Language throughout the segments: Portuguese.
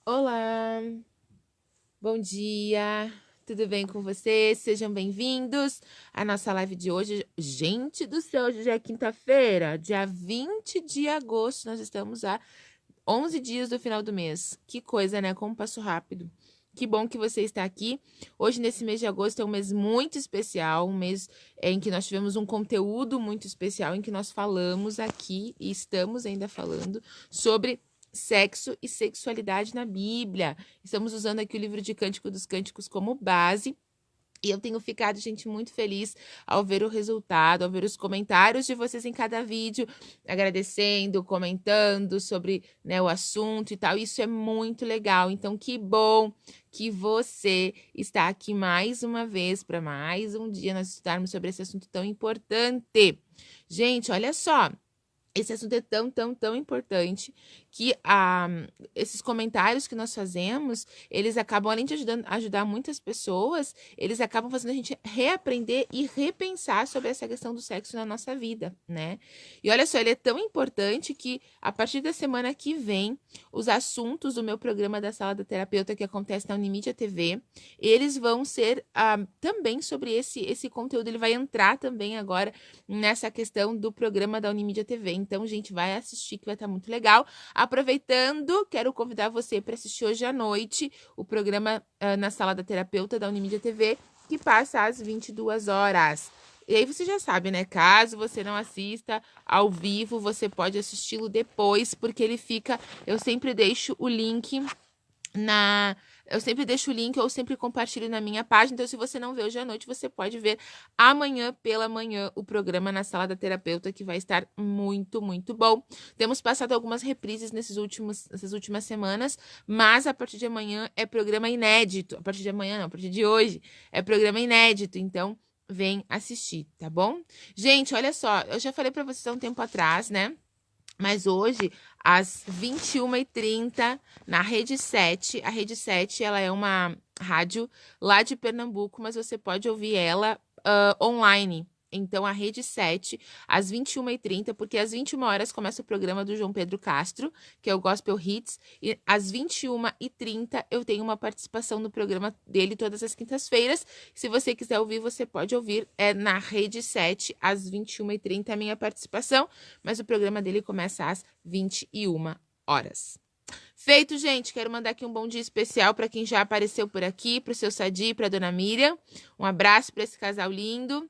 Olá, bom dia, tudo bem com vocês? Sejam bem-vindos à nossa live de hoje. Gente do céu, hoje já é quinta-feira, dia 20 de agosto, nós estamos a 11 dias do final do mês. Que coisa, né? Como passou rápido. Que bom que você está aqui. Hoje, nesse mês de agosto, é um mês muito especial, um mês em que nós tivemos um conteúdo muito especial, em que nós falamos aqui, e estamos ainda falando, sobre sexo e sexualidade na Bíblia. Estamos usando aqui o livro de Cântico dos Cânticos como base. E eu tenho ficado, gente, muito feliz ao ver o resultado, ao ver os comentários de vocês em cada vídeo, agradecendo, comentando sobre, né, o assunto e tal. Isso é muito legal. Então, que bom que você está aqui mais uma vez para mais um dia nós estudarmos sobre esse assunto tão importante. Gente, olha só. Esse assunto é tão importante que esses comentários que nós fazemos, eles acabam, além de ajudar muitas pessoas, eles acabam fazendo a gente reaprender e repensar sobre essa questão do sexo na nossa vida, né? E olha só, ele é tão importante que a partir da semana que vem, os assuntos do meu programa da Sala da Terapeuta que acontece na Unimídia TV, eles vão ser também sobre esse conteúdo, ele vai entrar também agora nessa questão do programa da Unimídia TV. Então, gente, vai assistir que vai estar muito legal. Aproveitando, quero convidar você para assistir hoje à noite o programa na Sala da Terapeuta da Unimídia TV, que passa às 22 horas. E aí você já sabe, né? Caso você não assista ao vivo, você pode assisti-lo depois, porque ele fica... Eu sempre deixo o link eu sempre compartilho na minha página. Então, se você não vê hoje à noite, você pode ver amanhã pela manhã o programa na Sala da Terapeuta, que vai estar muito bom. Temos passado algumas reprises nessas últimas semanas, mas a partir de amanhã é programa inédito. A partir de amanhã não, a partir de hoje é programa inédito. Então, vem assistir, tá bom? Gente, olha só, eu já falei pra vocês há um tempo atrás, né? Mas hoje, às 21h30, na Rede 7, a Rede 7, ela é uma rádio lá de Pernambuco, mas você pode ouvir ela online. Então, a Rede 7, às 21h30, porque às 21 horas começa o programa do João Pedro Castro, que é o Gospel Hits, e às 21h30 eu tenho uma participação no programa dele todas as quintas-feiras. Se você quiser ouvir, você pode ouvir na Rede 7, às 21h30, a minha participação, mas o programa dele começa às 21 horas. Feito, gente, quero mandar aqui um bom dia especial para quem já apareceu por aqui, para o seu Sadi, para a dona Miriam. Um abraço para esse casal lindo.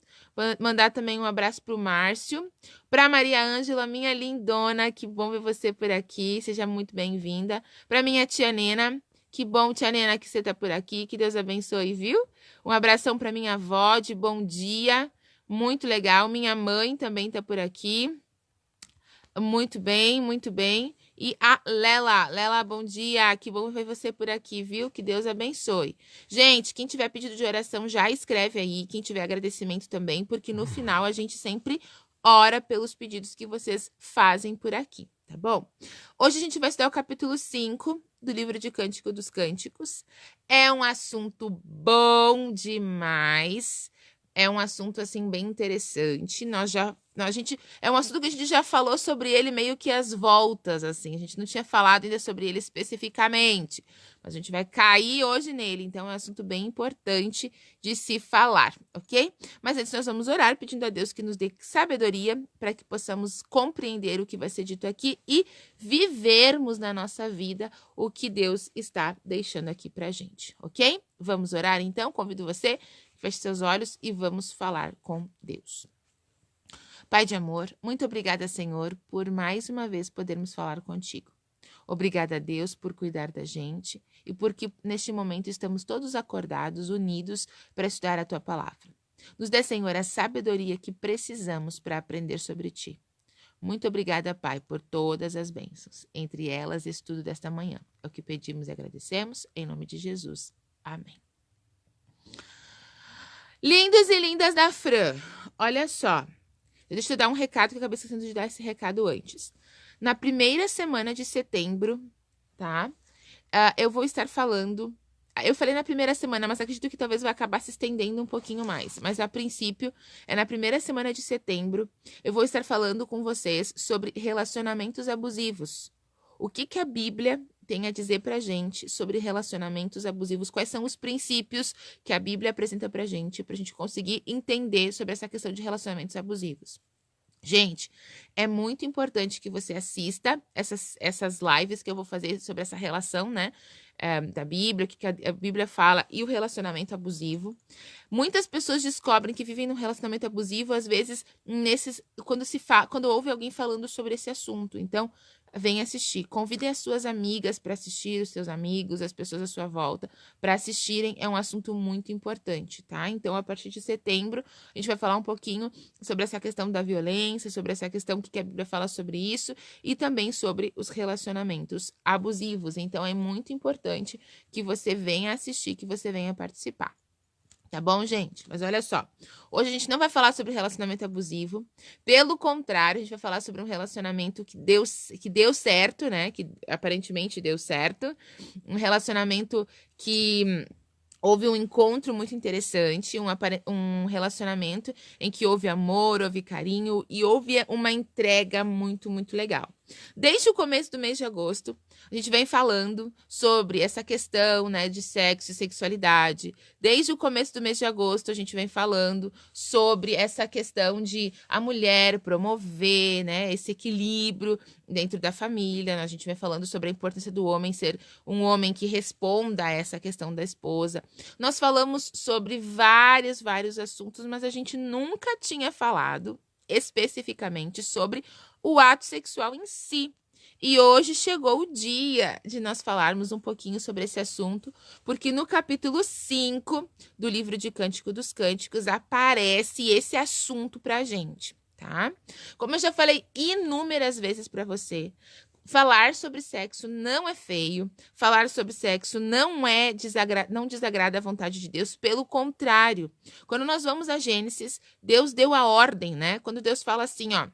Mandar também um abraço para o Márcio. Para Maria Ângela, minha lindona, que bom ver você por aqui. Seja muito bem-vinda. Para minha tia Nena, que bom, tia Nena, que você tá por aqui. Que Deus abençoe, viu? Um abração para minha avó, de bom dia. Muito legal. Minha mãe também tá por aqui. Muito bem, muito bem. E a Lela, bom dia, que bom ver você por aqui, viu? Que Deus abençoe. Gente, quem tiver pedido de oração já escreve aí, quem tiver agradecimento também, porque no final a gente sempre ora pelos pedidos que vocês fazem por aqui, tá bom? Hoje a gente vai estudar o capítulo 5 do livro de Cântico dos Cânticos. É um assunto bom demais. É um assunto, assim, bem interessante. É um assunto que a gente já falou sobre ele meio que às voltas, assim. A gente não tinha falado ainda sobre ele especificamente. Mas a gente vai cair hoje nele. Então, é um assunto bem importante de se falar, ok? Mas antes nós vamos orar pedindo a Deus que nos dê sabedoria para que possamos compreender o que vai ser dito aqui e vivermos na nossa vida o que Deus está deixando aqui pra gente, ok? Vamos orar, então? Convido você... Feche seus olhos e vamos falar com Deus. Pai de amor, muito obrigada, Senhor, por mais uma vez podermos falar contigo. Obrigada, Deus, por cuidar da gente e porque neste momento estamos todos acordados, unidos para estudar a tua palavra. Nos dê, Senhor, a sabedoria que precisamos para aprender sobre ti. Muito obrigada, Pai, por todas as bênçãos. Entre elas, estudo desta manhã. É o que pedimos e agradecemos, em nome de Jesus. Amém. Lindos e lindas da Fran, olha só, deixa eu dar um recado que eu acabei esquecendo de dar esse recado antes. Na primeira semana de setembro, tá? Eu vou estar falando... Eu falei na primeira semana, mas acredito que talvez vai acabar se estendendo um pouquinho mais. Mas a princípio, é na primeira semana de setembro, eu vou estar falando com vocês sobre relacionamentos abusivos. O que a Bíblia tem a dizer pra gente sobre relacionamentos abusivos, quais são os princípios que a Bíblia apresenta pra gente conseguir entender sobre essa questão de relacionamentos abusivos. Gente, é muito importante que você assista essas lives que eu vou fazer sobre essa relação, né, da Bíblia, o que a Bíblia fala e o relacionamento abusivo. Muitas pessoas descobrem que vivem num relacionamento abusivo, às vezes, quando ouve alguém falando sobre esse assunto. Então, vem assistir. Convidem as suas amigas para assistir, os seus amigos, as pessoas à sua volta, para assistirem. É um assunto muito importante, tá? Então, a partir de setembro, a gente vai falar um pouquinho sobre essa questão da violência, sobre essa questão, o que a Bíblia fala sobre isso, e também sobre os relacionamentos abusivos. Então, é muito importante que você venha assistir, que você venha participar. Tá bom, gente? Mas olha só, hoje a gente não vai falar sobre relacionamento abusivo. Pelo contrário, a gente vai falar sobre um relacionamento que deu certo, né? Que aparentemente deu certo. Um relacionamento que houve um encontro muito interessante, um relacionamento em que houve amor, houve carinho e houve uma entrega muito, muito legal. Desde o começo do mês de agosto, a gente vem falando sobre essa questão, né, de sexo e sexualidade. Desde o começo do mês de agosto, a gente vem falando sobre essa questão de a mulher promover, né, esse equilíbrio dentro da família. A gente vem falando sobre a importância do homem ser um homem que responda a essa questão da esposa. Nós falamos sobre vários assuntos, mas a gente nunca tinha falado especificamente sobre o ato sexual em si. E hoje chegou o dia de nós falarmos um pouquinho sobre esse assunto, porque no capítulo 5 do livro de Cântico dos Cânticos aparece esse assunto pra gente, tá? Como eu já falei inúmeras vezes pra você, falar sobre sexo não é feio, falar sobre sexo não desagrada a vontade de Deus, pelo contrário. Quando nós vamos a Gênesis, Deus deu a ordem, né? Quando Deus fala assim, ó,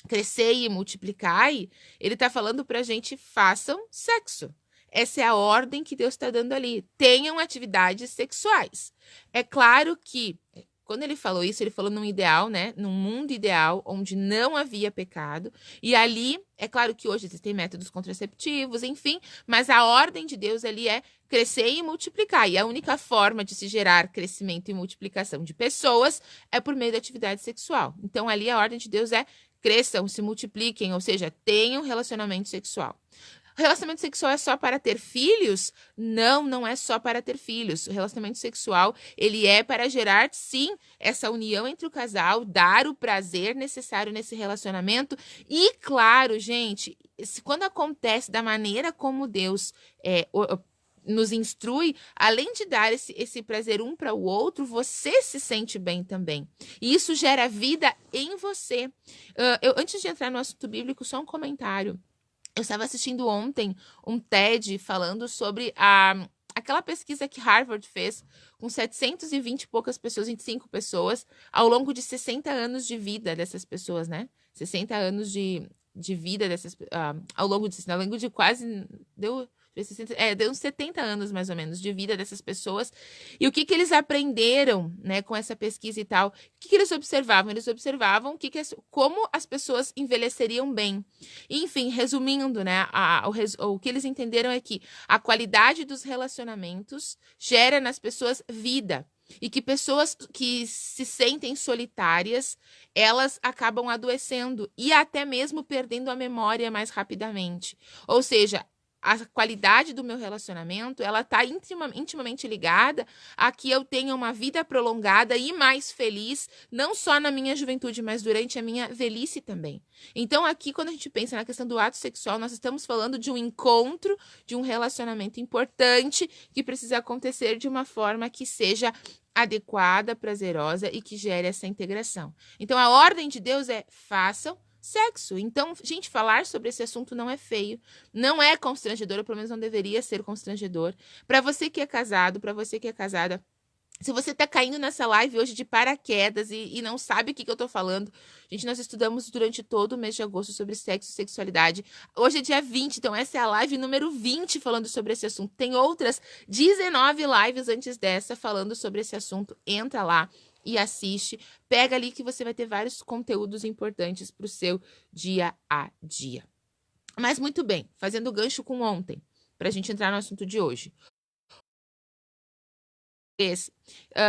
crescei e multiplicai, ele tá falando pra gente, façam sexo. Essa é a ordem que Deus está dando ali. Tenham atividades sexuais. É claro que, quando ele falou isso, ele falou num ideal, né? Num mundo ideal, onde não havia pecado. E ali, é claro que hoje existem métodos contraceptivos, enfim, mas a ordem de Deus ali é crescer e multiplicar. E a única forma de se gerar crescimento e multiplicação de pessoas é por meio da atividade sexual. Então, ali a ordem de Deus é cresçam, se multipliquem, ou seja, tenham relacionamento sexual. O relacionamento sexual é só para ter filhos? Não, não é só para ter filhos. O relacionamento sexual, ele é para gerar, sim, essa união entre o casal, dar o prazer necessário nesse relacionamento. E, claro, gente, quando acontece da maneira como Deus nos instrui, além de dar esse prazer um para o outro, você se sente bem também. E isso gera vida em você. Antes de entrar no assunto bíblico, só um comentário. Eu estava assistindo ontem um TED falando sobre aquela pesquisa que Harvard fez com 720 e poucas pessoas, 25 pessoas, ao longo de 60 anos de vida dessas pessoas, né? 60 anos de vida dessas ao longo de quase deu uns 70 anos, mais ou menos, de vida dessas pessoas. E o que eles aprenderam, né, com essa pesquisa e tal? O que eles observavam? Eles observavam como as pessoas envelheceriam bem. Enfim, resumindo, né, o que eles entenderam é que a qualidade dos relacionamentos gera nas pessoas vida. E que pessoas que se sentem solitárias, elas acabam adoecendo e até mesmo perdendo a memória mais rapidamente. Ou seja, a qualidade do meu relacionamento, ela está intimamente ligada a que eu tenha uma vida prolongada e mais feliz, não só na minha juventude, mas durante a minha velhice também. Então, aqui, quando a gente pensa na questão do ato sexual, nós estamos falando de um encontro, de um relacionamento importante que precisa acontecer de uma forma que seja adequada, prazerosa e que gere essa integração. Então, a ordem de Deus é façam sexo. Então, gente, falar sobre esse assunto não é feio, não é constrangedor, ou pelo menos não deveria ser constrangedor. Para você que é casado, para você que é casada, se você tá caindo nessa live hoje de paraquedas e não sabe o que eu tô falando, gente, nós estudamos durante todo o mês de agosto sobre sexo e sexualidade. Hoje é dia 20, então essa é a live número 20 falando sobre esse assunto. Tem outras 19 lives antes dessa falando sobre esse assunto. Entra lá e assiste. Pega ali que você vai ter vários conteúdos importantes para o seu dia a dia. Mas muito bem, fazendo gancho com ontem. para a gente entrar no assunto de hoje.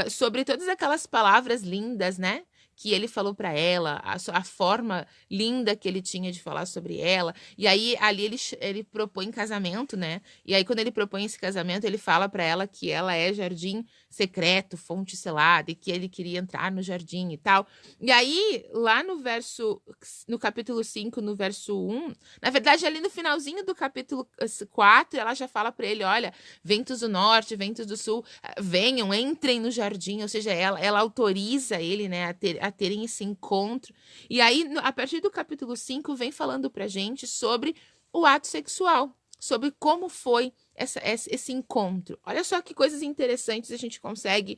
Sobre todas aquelas palavras lindas, né? Que ele falou para ela, a forma linda que ele tinha de falar sobre ela. E aí, ali, ele propõe casamento, né? E aí, quando ele propõe esse casamento, ele fala para ela que ela é jardim secreto, fonte selada, e que ele queria entrar no jardim e tal. E aí, lá no capítulo 5, no verso 1, na verdade, ali no finalzinho do capítulo 4, ela já fala para ele: olha, ventos do norte, ventos do sul, venham, entrem no jardim, ou seja, ela autoriza ele, né, a terem esse encontro. E aí, a partir do capítulo 5, vem falando pra gente sobre o ato sexual, sobre como foi esse encontro. Olha só que coisas interessantes a gente consegue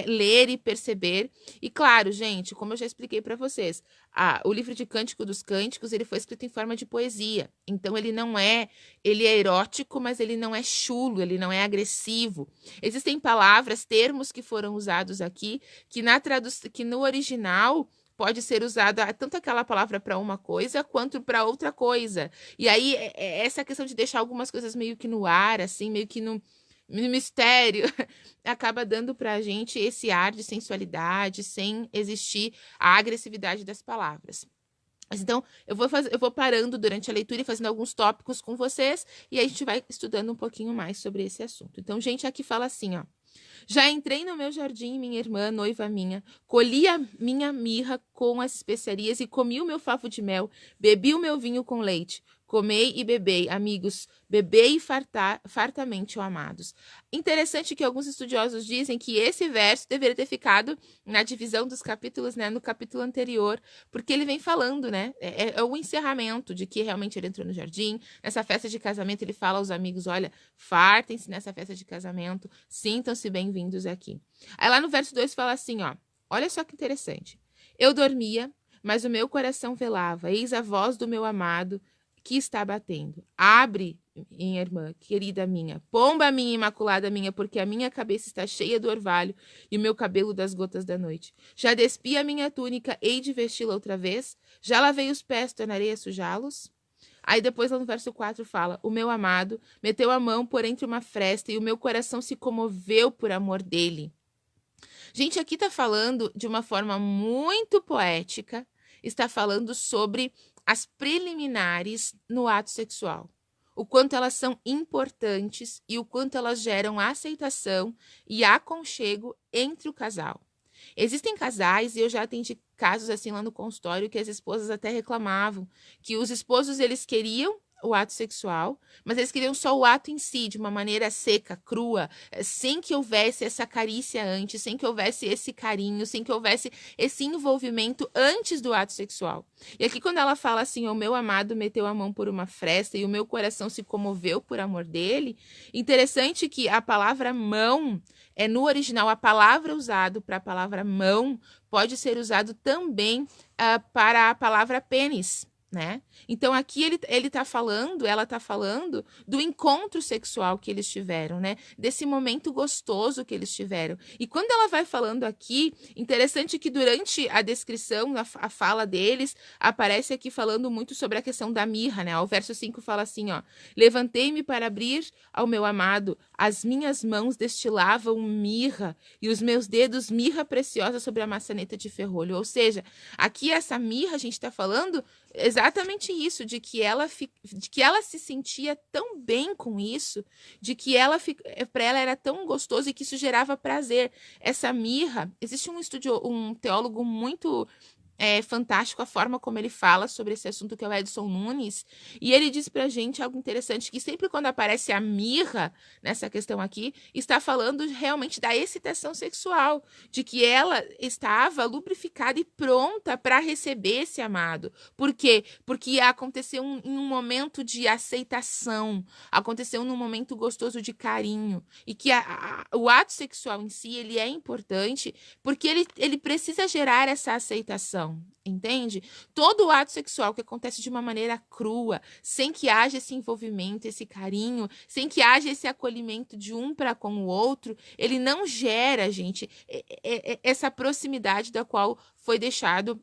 ler e perceber. E claro, gente, como eu já expliquei para vocês, o livro de Cântico dos Cânticos, ele foi escrito em forma de poesia. Então, ele é erótico, mas ele não é chulo, ele não é agressivo. Existem palavras, termos que foram usados aqui, que no original pode ser usada tanto aquela palavra para uma coisa quanto para outra coisa. E aí, essa questão de deixar algumas coisas meio que no ar, assim, meio que no mistério, acaba dando pra gente esse ar de sensualidade, sem existir a agressividade das palavras. Mas então, eu vou parando durante a leitura e fazendo alguns tópicos com vocês, e aí a gente vai estudando um pouquinho mais sobre esse assunto. Então, gente, aqui fala assim, ó. Já entrei no meu jardim, minha irmã, noiva minha, colhi a minha mirra com as especiarias e comi o meu favo de mel, bebi o meu vinho com leite. Comei e bebei, amigos, bebei fartamente, ó amados. Interessante que alguns estudiosos dizem que esse verso deveria ter ficado na divisão dos capítulos, né, no capítulo anterior, porque ele vem falando, né, é o encerramento de que realmente ele entrou no jardim. Nessa festa de casamento ele fala aos amigos, olha, fartem-se nessa festa de casamento, sintam-se bem-vindos aqui. Aí lá no verso 2 fala assim, ó, olha só que interessante. Eu dormia, mas o meu coração velava, eis a voz do meu amado, que está batendo. Abre, minha irmã, querida minha, pomba minha, imaculada minha, porque a minha cabeça está cheia do orvalho e o meu cabelo das gotas da noite. Já despi a minha túnica, hei de vesti-la outra vez? Já lavei os pés, tornarei a sujá-los? Aí depois lá no verso 4 fala, o meu amado meteu a mão por entre uma fresta e o meu coração se comoveu por amor dele. Gente, aqui está falando de uma forma muito poética, está falando sobre as preliminares no ato sexual. O quanto elas são importantes e o quanto elas geram aceitação e aconchego entre o casal. Existem casais, e eu já atendi casos assim lá no consultório, que as esposas até reclamavam que os esposos eles queriam o ato sexual, mas eles queriam só o ato em si, de uma maneira seca, crua, sem que houvesse essa carícia antes, sem que houvesse esse carinho, sem que houvesse esse envolvimento antes do ato sexual. E aqui quando ela fala assim, o meu amado meteu a mão por uma fresta e o meu coração se comoveu por amor dele, interessante que a palavra mão, no original, a palavra usada para a palavra mão pode ser usado também para a palavra pênis. Né? Então aqui ele tá falando, ela tá falando do encontro sexual que eles tiveram, né? Desse momento gostoso que eles tiveram. E quando ela vai falando aqui, interessante que durante a descrição, a fala deles, aparece aqui falando muito sobre a questão da mirra, né? O verso 5 fala assim, ó: levantei-me para abrir ao meu amado, as minhas mãos destilavam mirra e os meus dedos mirra preciosa sobre a maçaneta de ferrolho. Ou seja, aqui essa mirra, a gente tá falando exatamente isso, de que ela se sentia tão bem com isso, de que para ela era tão gostoso e que isso gerava prazer. Essa mirra, existe um teólogo muito fantástico a forma como ele fala sobre esse assunto, que é o Edson Nunes, e ele diz pra gente algo interessante, que sempre quando aparece a mirra nessa questão aqui, está falando realmente da excitação sexual, de que ela estava lubrificada e pronta para receber esse amado. Por quê? Porque aconteceu em um momento de aceitação, aconteceu num momento gostoso de carinho, e que o ato sexual em si, ele é importante, porque ele precisa gerar essa aceitação. coração, entende? Todo o ato sexual que acontece de uma maneira crua, sem que haja esse envolvimento, esse carinho, sem que haja esse acolhimento de um para com o outro, ele não gera, gente, essa proximidade da qual foi deixado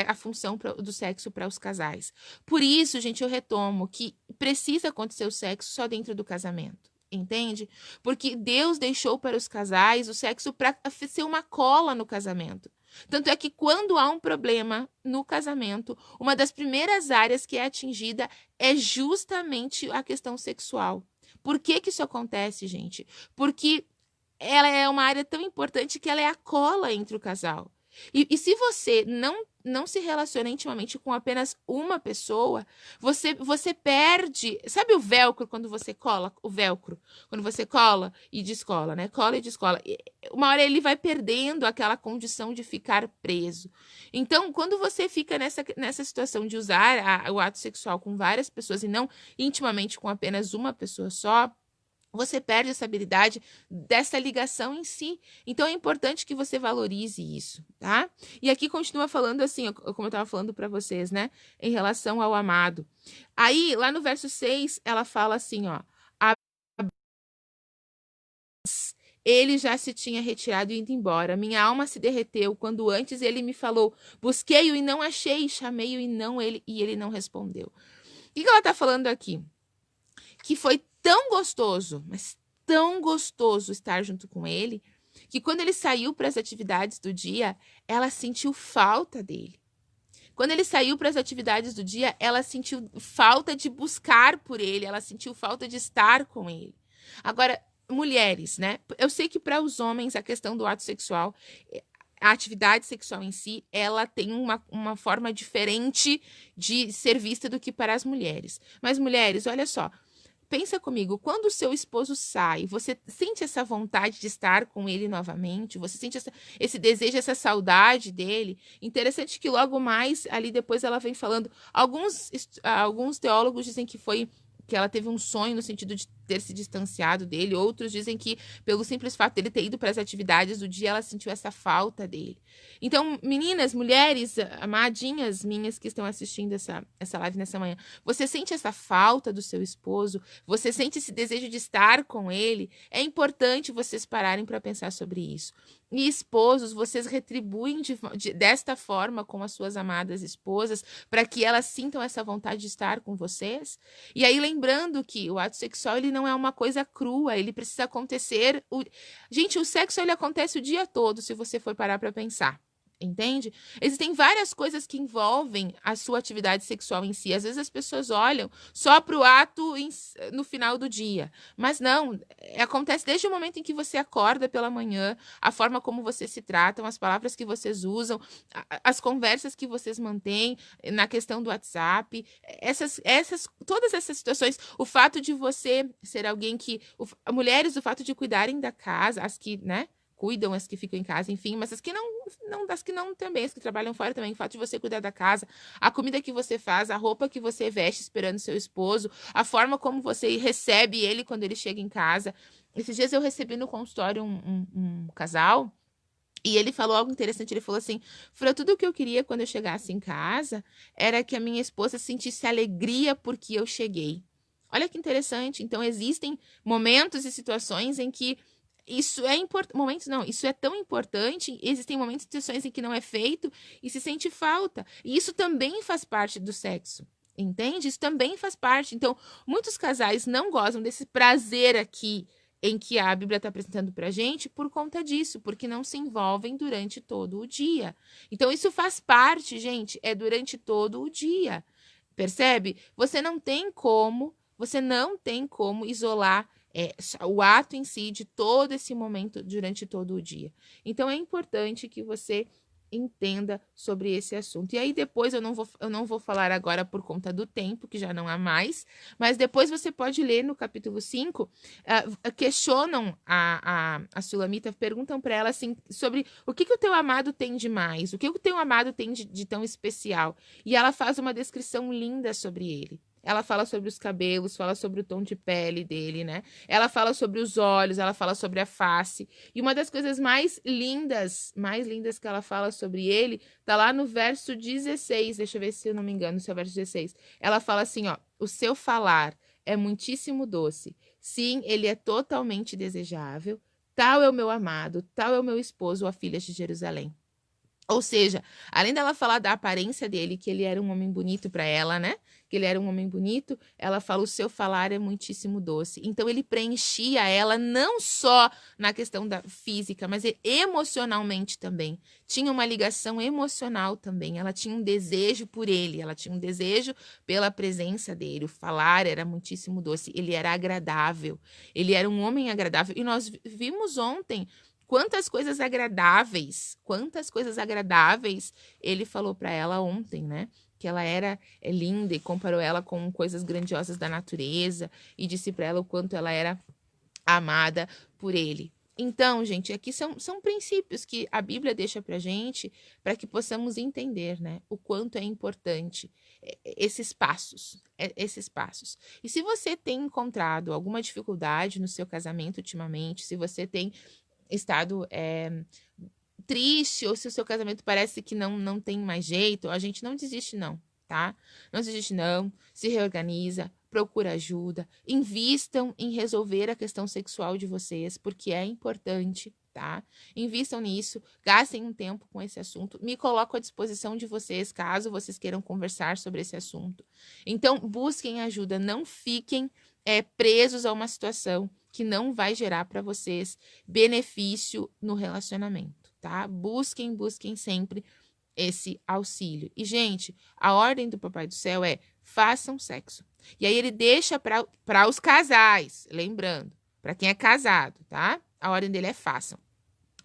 a função do sexo para os casais. Por isso, gente, eu retomo que precisa acontecer o sexo só dentro do casamento. Entende? Porque Deus deixou para os casais o sexo para ser uma cola no casamento. Tanto é que quando há um problema no casamento, uma das primeiras áreas que é atingida é justamente a questão sexual. Por que que isso acontece, gente? Porque ela é uma área tão importante que ela é a cola entre o casal. E se você não se relaciona intimamente com apenas uma pessoa, você perde. Sabe o velcro quando você cola? O velcro. Quando você cola e descola, né? Cola e descola. Uma hora ele vai perdendo aquela condição de ficar preso. Então, quando você fica nessa situação de usar o ato sexual com várias pessoas e não intimamente com apenas uma pessoa só, você perde essa habilidade dessa ligação em si. Então, é importante que você valorize isso, tá? E aqui continua falando assim, como eu estava falando para vocês, né? Em relação ao amado. Aí, lá no verso 6, ela fala assim, ó. Ele já se tinha retirado e ido embora. Minha alma se derreteu quando antes ele me falou. Busquei-o e não achei, chamei-o e ele não respondeu. O que ela está falando aqui? Que foi tão gostoso, mas tão gostoso estar junto com ele, que quando ele saiu para as atividades do dia, ela sentiu falta dele. Quando ele saiu para as atividades do dia, ela sentiu falta de buscar por ele, ela sentiu falta de estar com ele. Agora, mulheres, né? Eu sei que para os homens a questão do ato sexual, a atividade sexual em si, ela tem uma forma diferente de ser vista do que para as mulheres. Mas mulheres, olha só, pensa comigo, quando o seu esposo sai, você sente essa vontade de estar com ele novamente? Você sente esse desejo, essa saudade dele? Interessante que logo mais, ali depois ela vem falando, alguns teólogos dizem que ela teve um sonho no sentido de ter se distanciado dele, outros dizem que pelo simples fato dele ter ido para as atividades do dia, ela sentiu essa falta dele. Então, meninas, mulheres, amadinhas minhas que estão assistindo essa live nessa manhã, você sente essa falta do seu esposo? Você sente esse desejo de estar com ele? É importante vocês pararem para pensar sobre isso. E esposos, vocês retribuem desta forma com as suas amadas esposas para que elas sintam essa vontade de estar com vocês? E aí, lembrando que o ato sexual ele não é uma coisa crua, ele precisa acontecer. Gente, o sexo ele acontece o dia todo, se você for parar para pensar. Entende? Existem várias coisas que envolvem a sua atividade sexual em si. Às vezes as pessoas olham só para o ato no final do dia. Mas não, acontece desde o momento em que você acorda pela manhã, a forma como vocês se tratam, as palavras que vocês usam, as conversas que vocês mantêm na questão do WhatsApp, todas essas situações, o fato de você ser alguém que. Mulheres, o fato de cuidarem da casa, as que, né? Cuidam, as que ficam em casa, enfim, mas as que não também, as que trabalham fora também, o fato de você cuidar da casa, a comida que você faz, a roupa que você veste esperando seu esposo, a forma como você recebe ele quando ele chega em casa. Esses dias eu recebi no consultório um casal, e ele falou algo interessante, ele falou assim, tudo o que eu queria quando eu chegasse em casa era que a minha esposa sentisse alegria porque eu cheguei. Olha que interessante, então existem momentos e situações em que isso é importante, momentos não, isso é tão importante, existem momentos e situações em que não é feito e se sente falta. E isso também faz parte do sexo, entende? Isso também faz parte. Então, muitos casais não gozam desse prazer aqui em que a Bíblia está apresentando pra gente por conta disso, porque não se envolvem durante todo o dia. Então, isso faz parte, gente, é durante todo o dia. Percebe? Você não tem como isolar o ato em si de todo esse momento durante todo o dia. Então, é importante que você entenda sobre esse assunto. E aí, depois, eu não vou falar agora por conta do tempo, que já não há mais, mas depois você pode ler no capítulo 5, questionam a Sulamita, perguntam para ela assim, sobre o que o teu amado tem de mais, o que o teu amado tem de tão especial. E ela faz uma descrição linda sobre ele. Ela fala sobre os cabelos, fala sobre o tom de pele dele, né? Ela fala sobre os olhos, ela fala sobre a face. E uma das coisas mais lindas que ela fala sobre ele, tá lá no verso 16. Deixa eu ver se eu não me engano, se é o verso 16. Ela fala assim, ó: o seu falar é muitíssimo doce. Sim, ele é totalmente desejável. Tal é o meu amado, tal é o meu esposo, a filha de Jerusalém. Ou seja, além dela falar da aparência dele, que ele era um homem bonito para ela, né? Que ele era um homem bonito, ela fala: o seu falar é muitíssimo doce. Então ele preenchia ela não só na questão da física, mas emocionalmente também. Tinha uma ligação emocional também. Ela tinha um desejo por ele, ela tinha um desejo pela presença dele. O falar era muitíssimo doce. Ele era agradável. Ele era um homem agradável. E nós vimos ontem quantas coisas agradáveis ele falou para ela ontem, né? Que ela era linda e comparou ela com coisas grandiosas da natureza e disse para ela o quanto ela era amada por ele. Então, gente, aqui são princípios que a Bíblia deixa pra gente para que possamos entender, né? O quanto é importante esses passos. E se você tem encontrado alguma dificuldade no seu casamento ultimamente, se você tem estado triste, ou se o seu casamento parece que não tem mais jeito, a gente não desiste não, tá? Não desiste não, se reorganiza, procura ajuda, invistam em resolver a questão sexual de vocês, porque é importante, tá? Invistam nisso, gastem um tempo com esse assunto, me coloco à disposição de vocês, caso vocês queiram conversar sobre esse assunto. Então, busquem ajuda, não fiquem presos a uma situação que não vai gerar para vocês benefício no relacionamento, tá? Busquem sempre esse auxílio. E, gente, a ordem do Papai do Céu é: façam sexo. E aí ele deixa para os casais, lembrando, para quem é casado, tá? A ordem dele é: façam.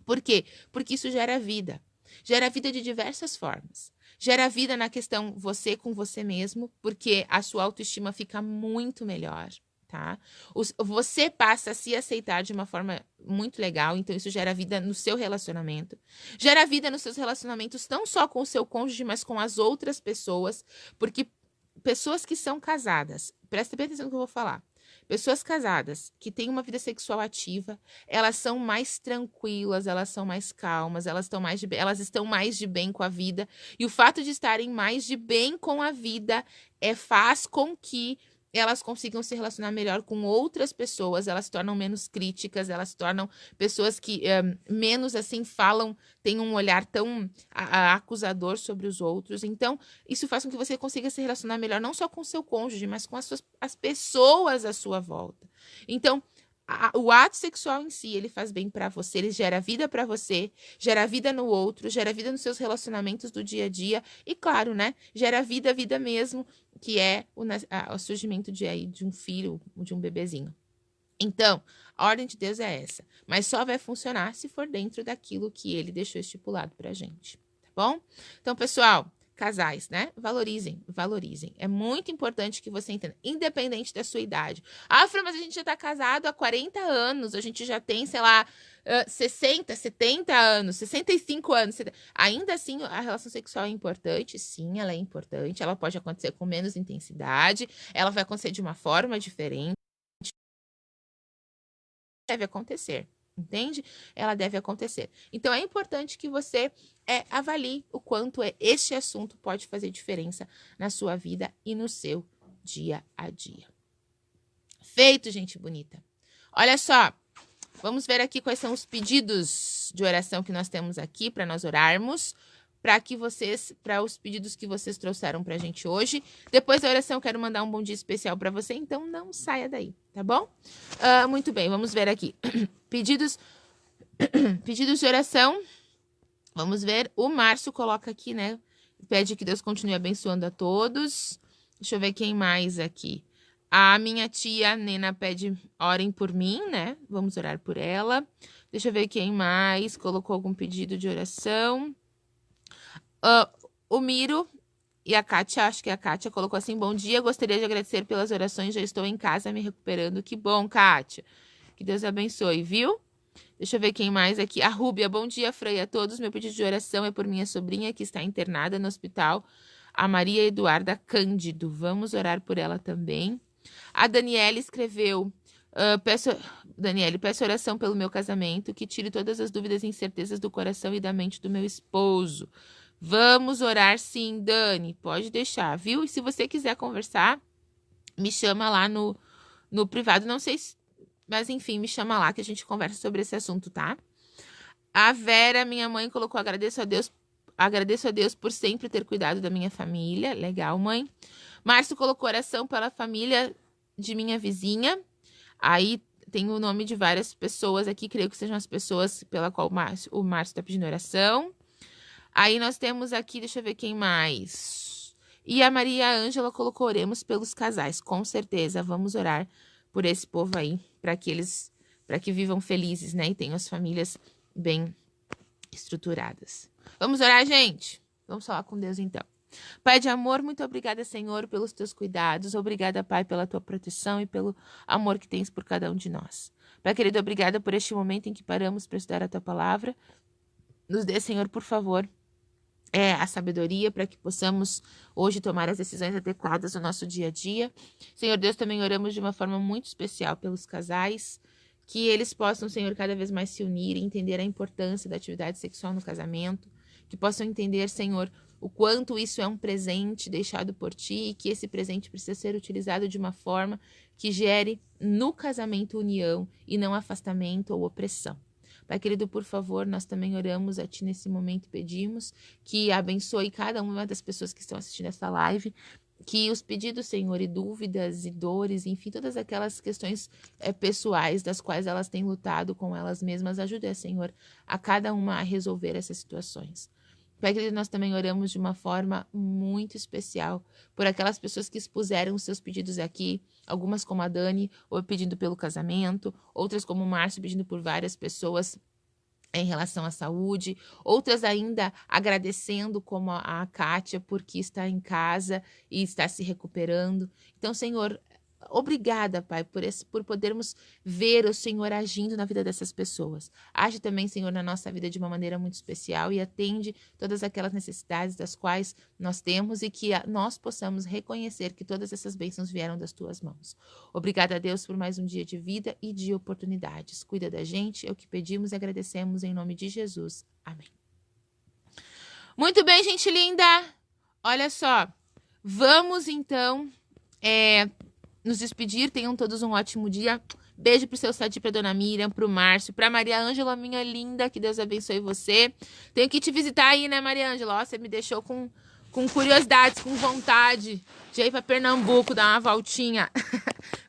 Por quê? Porque isso gera vida. Gera vida de diversas formas. Gera vida na questão você com você mesmo, porque a sua autoestima fica muito melhor, tá? Você passa a se aceitar de uma forma muito legal, então isso gera vida no seu relacionamento. Gera vida nos seus relacionamentos não só com o seu cônjuge, mas com as outras pessoas, porque pessoas que são casadas, presta bem atenção no que eu vou falar. Pessoas casadas que têm uma vida sexual ativa, elas são mais tranquilas, elas são mais calmas, elas estão mais de bem com a vida. E o fato de estarem mais de bem com a vida faz com que elas consigam se relacionar melhor com outras pessoas, elas se tornam menos críticas, elas se tornam pessoas que menos assim falam, têm um olhar tão acusador sobre os outros. Então, isso faz com que você consiga se relacionar melhor, não só com o seu cônjuge, mas com as pessoas à sua volta. Então, o ato sexual em si, ele faz bem para você, ele gera vida para você, gera vida no outro, gera vida nos seus relacionamentos do dia a dia e, claro, né, gera vida mesmo, que é o surgimento de um filho, de um bebezinho. Então, a ordem de Deus é essa, mas só vai funcionar se for dentro daquilo que ele deixou estipulado pra gente, tá bom? Então, pessoal, casais, né? Valorizem. É muito importante que você entenda, independente da sua idade. Ah, Fran, mas a gente já tá casado há 40 anos, a gente já tem, sei lá, 60, 70 anos, 65 anos. Ainda assim, a relação sexual é importante, sim, ela é importante, ela pode acontecer com menos intensidade, ela vai acontecer de uma forma diferente. Deve acontecer, entende? Ela deve acontecer. Então, é importante que você avalie o quanto este assunto pode fazer diferença na sua vida e no seu dia a dia. Feito, gente bonita. Olha só, vamos ver aqui quais são os pedidos de oração que nós temos aqui para nós orarmos, para os pedidos que vocês trouxeram pra gente hoje. Depois da oração, eu quero mandar um bom dia especial para você, então não saia daí, tá bom? Muito bem, vamos ver aqui. Pedidos de oração. Vamos ver. O Márcio coloca aqui, né? Pede que Deus continue abençoando a todos. Deixa eu ver quem mais aqui. A minha tia Nena pede, orem por mim, né? Vamos orar por ela. Deixa eu ver quem mais colocou algum pedido de oração. O Miro e a Kátia, acho que a Kátia colocou assim: bom dia, gostaria de agradecer pelas orações, já estou em casa me recuperando. Que bom, Kátia. Que Deus abençoe, viu? Deixa eu ver quem mais aqui. A Rúbia, bom dia, Frei, a todos. Meu pedido de oração é por minha sobrinha que está internada no hospital a Maria Eduarda Cândido. Vamos orar por ela também. A Daniela escreveu... Daniele, peço oração pelo meu casamento, que tire todas as dúvidas e incertezas do coração e da mente do meu esposo. Vamos orar sim, Dani, pode deixar, viu? E se você quiser conversar, me chama lá no privado, não sei se... Mas enfim, me chama lá que a gente conversa sobre esse assunto, tá? A Vera, minha mãe, colocou agradeço a Deus por sempre ter cuidado da minha família. Legal, mãe. Márcio colocou oração pela família de minha vizinha. Aí tem o nome de várias pessoas aqui, creio que sejam as pessoas pela qual o Márcio está pedindo oração. Aí nós temos aqui, deixa eu ver quem mais. E a Maria Ângela colocou oremos pelos casais, com certeza. Vamos orar por esse povo aí, para que vivam felizes, né? E tenham as famílias bem estruturadas. Vamos orar, gente? Vamos falar com Deus então. Pai de amor, muito obrigada, Senhor, pelos teus cuidados. Obrigada, Pai, pela tua proteção e pelo amor que tens por cada um de nós. Pai querido, obrigada por este momento em que paramos para estudar a tua palavra. Nos dê, Senhor, por favor, a sabedoria para que possamos hoje tomar as decisões adequadas no nosso dia a dia. Senhor Deus, também oramos de uma forma muito especial pelos casais, que eles possam, Senhor, cada vez mais se unir e entender a importância da atividade sexual no casamento, que possam entender, Senhor, o quanto isso é um presente deixado por ti e que esse presente precisa ser utilizado de uma forma que gere no casamento união e não afastamento ou opressão. Pai querido, por favor, nós também oramos a ti nesse momento e pedimos que abençoe cada uma das pessoas que estão assistindo essa live, que os pedidos, Senhor, e dúvidas e dores, enfim, todas aquelas questões pessoais das quais elas têm lutado com elas mesmas, ajude, Senhor, a cada uma a resolver essas situações. Pai querido, nós também oramos de uma forma muito especial por aquelas pessoas que expuseram os seus pedidos aqui, algumas como a Dani, ou pedindo pelo casamento, outras como o Márcio, pedindo por várias pessoas em relação à saúde, outras ainda agradecendo como a Kátia porque está em casa e está se recuperando. Então, Senhor, obrigada, Pai, por podermos ver o Senhor agindo na vida dessas pessoas. Age também, Senhor, na nossa vida de uma maneira muito especial e atende todas aquelas necessidades das quais nós temos e que nós possamos reconhecer que todas essas bênçãos vieram das Tuas mãos. Obrigada a Deus por mais um dia de vida e de oportunidades. Cuida da gente, é o que pedimos e agradecemos em nome de Jesus. Amém. Muito bem, gente linda! Olha só, vamos então... nos despedir, tenham todos um ótimo dia. Beijo pro seu Sadi, pra Dona Miriam, pro Márcio, pra Maria Ângela, minha linda, que Deus abençoe você. Tenho que te visitar aí, né, Maria Ângela? Ó, você me deixou com curiosidades, com vontade de ir pra Pernambuco, dar uma voltinha.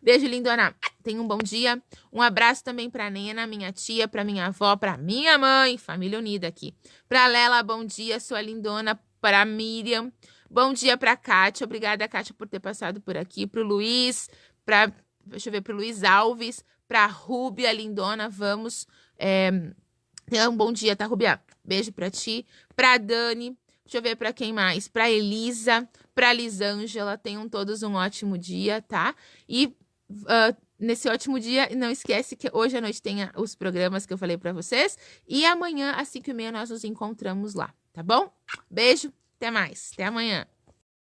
Beijo, lindona. Tenha um bom dia. Um abraço também pra Nena, minha tia, pra minha avó, pra minha mãe, família unida aqui. Pra Lela, bom dia, sua lindona, pra Miriam. Bom dia pra Kátia, obrigada, Kátia, por ter passado por aqui. Pro Luiz, deixa eu ver, pro Luiz Alves, pra Rúbia, lindona, vamos. Um bom dia, tá, Rúbia? Beijo pra ti. Pra Dani, deixa eu ver pra quem mais. Pra Elisa, pra Lisângela, tenham todos um ótimo dia, tá? E nesse ótimo dia, não esquece que hoje à noite tem os programas que eu falei pra vocês. E amanhã, às 5h30, nós nos encontramos lá, tá bom? Beijo. Até mais. Até amanhã.